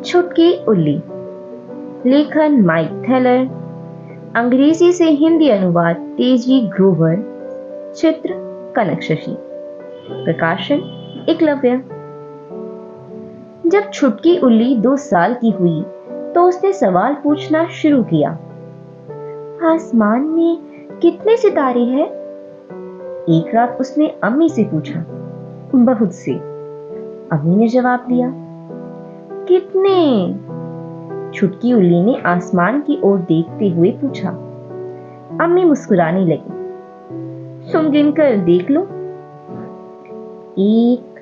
छुटकी उल्ली। लेखन mic Thaler. अंग्रेजी से हिंदी अनुवाद तेजी ग्रोवर। चित्र कनक शशि। प्रकाशन एकलव्य। जब छुटकी उल्ली 2 साल की हुई तो उसने सवाल पूछना शुरू किया। आसमान में कितने सितारे हैं? एक रात उसने अम्मी से पूछा। बहुत से, अम्मी ने जवाब दिया। कितने? छुटकी उल्ली ने आसमान की ओर देखते हुए पूछा। अम्मी मुस्कुराने लगी। तुम गिनकर देख लो। 1,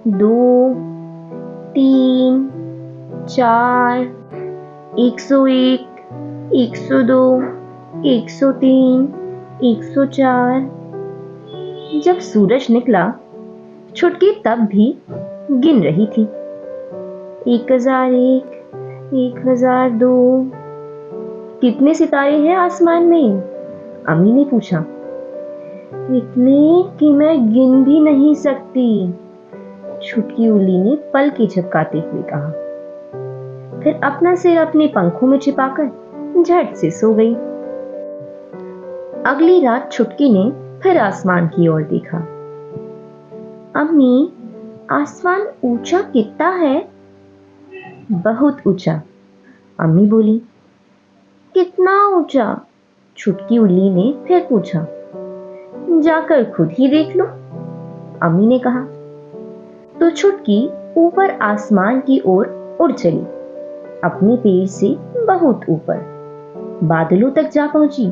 2, 3, 4, 101, 102, 103, 104। जब सूरज निकला, छुटकी तब भी गिन रही थी। 1001, 1002। कितने सितारे हैं आसमान में? अम्मी ने पूछा। इतने कि मैं गिन भी नहीं सकती, छुटकी उल्ली ने पलकें झपकाते हुए कहा। फिर अपना सिर अपने पंखों में छिपाकर झट से सो गई। अगली रात छुटकी ने फिर आसमान की ओर देखा। अम्मी, आसमान ऊंचा कितना है? बहुत ऊंचा, अम्मी बोली। कितना ऊंचा? छुटकी उल्ली ने फिर पूछा। जाकर खुद ही देख लो, अम्मी ने कहा। तो छुटकी ऊपर आसमान की ओर उड़ चली, अपने पैर से बहुत ऊपर, बादलों तक जा पहुंची।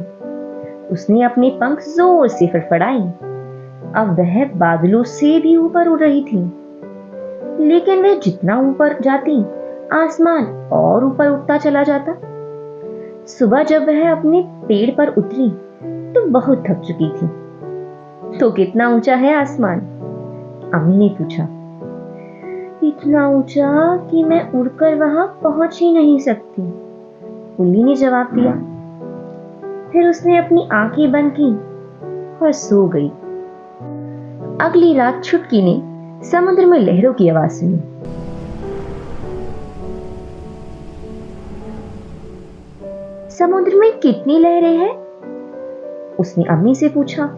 उसने अपने पंख जोर से फड़फड़ाए। अब वह बादलों से भी ऊपर उड़ रही थी। लेकिन वह जितना ऊपर जाती, आसमान और ऊपर उठता चला जाता। सुबह जब वह अपने पेड़ पर उतरी तो बहुत थक चुकी थी। तो कितना ऊंचा है आसमान? अम्मी ने पूछा। इतना ऊंचा कि मैं उड़कर वहां पहुंच ही नहीं सकती, उल्ली ने जवाब दिया। फिर उसने अपनी आंखें बंद की और सो गई। अगली रात छुटकी ने समुद्र में लहरों की आवाज सुनी। समुद्र में कितनी लहरें हैं? उसने अम्मी से पूछा।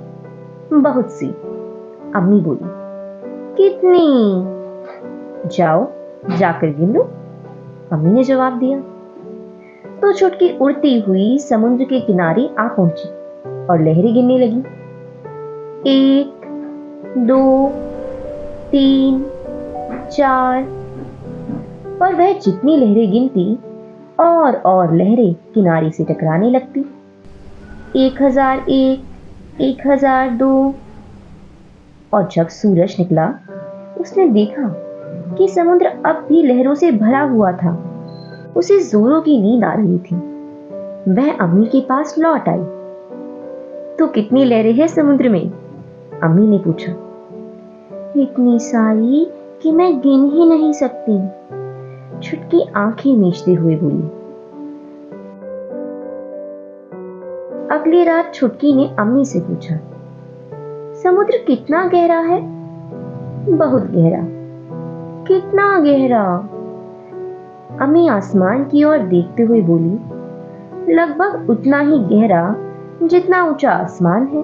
बहुत सी, अम्मी बोली। कितनी? जाओ, जाकर गिन लो, अम्मी ने जवाब दिया। तो छुटकी उड़ती हुई समुद्र के किनारे आ पहुंची और लहरें गिनने लगी। 1, 2, 3, 4। और वह जितनी लहरें गिनती और लहरें किनारे से टकराने लगती। 1001, 1002। और जब सूरज निकला, उसने देखा कि समुद्र अब भी लहरों से भरा हुआ था। उसे जोरों की नींद आ रही थी। वह अम्मी के पास लौट आई। तो कितनी लहरें हैं समुद्र में? अम्मी ने पूछा। इतनी सारी कि मैं गिन ही नहीं सकती, छुटकी आंखें मीचते हुए बोली। अगली रात छुटकी ने अम्मी से पूछा। समुद्र कितना गहरा है? बहुत गहरा। कितना गहरा? अम्मी आसमान की ओर देखते हुए बोली। लगभग उतना ही गहरा जितना ऊंचा आसमान है।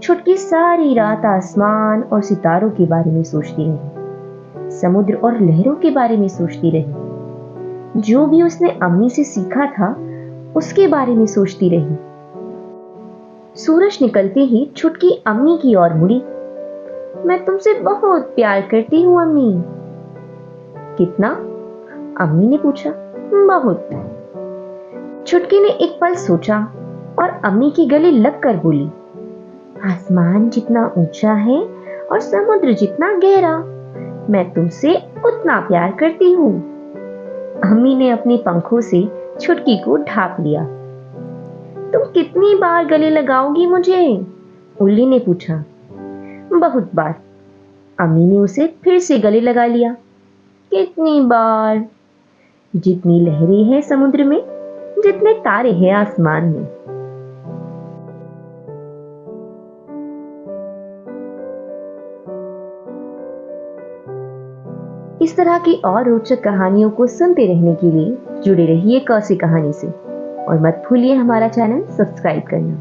छुटकी सारी रात आसमान और सितारों के बारे में सोचती रही, समुद्र और लहरों के बारे में सोचती रही। जो भी उसने अम्मी से सीखा था उसके बारे में सोचती रही। सूरज निकलते ही छुटकी अम्मी की ओर मुड़ी। मैं तुमसे बहुत प्यार करती हूँ अम्मी। कितना? अम्मी ने पूछा। बहुत। छुटकी ने एक पल सोचा और अम्मी की गले लगकर बोली। आसमान जितना ऊंचा है और समुद्र जितना गहरा, मैं तुमसे उतना प्यार करती हूँ। अम्मी ने अपने पंखों से छुटकी को ढांप लिया। तुम कितनी बार गले लगाओगी मुझे? उल्ली ने पूछा। बहुत बार, अम्मी ने उसे फिर से गले लगा लिया। कितनी बार? जितनी लहरें हैं समुद्र में, जितने तारे हैं आसमान में। इस तरह की और रोचक कहानियों को सुनते रहने के लिए जुड़े रहिए कौसी कहानी से और मत भूलिए हमारा चैनल सब्सक्राइब करना।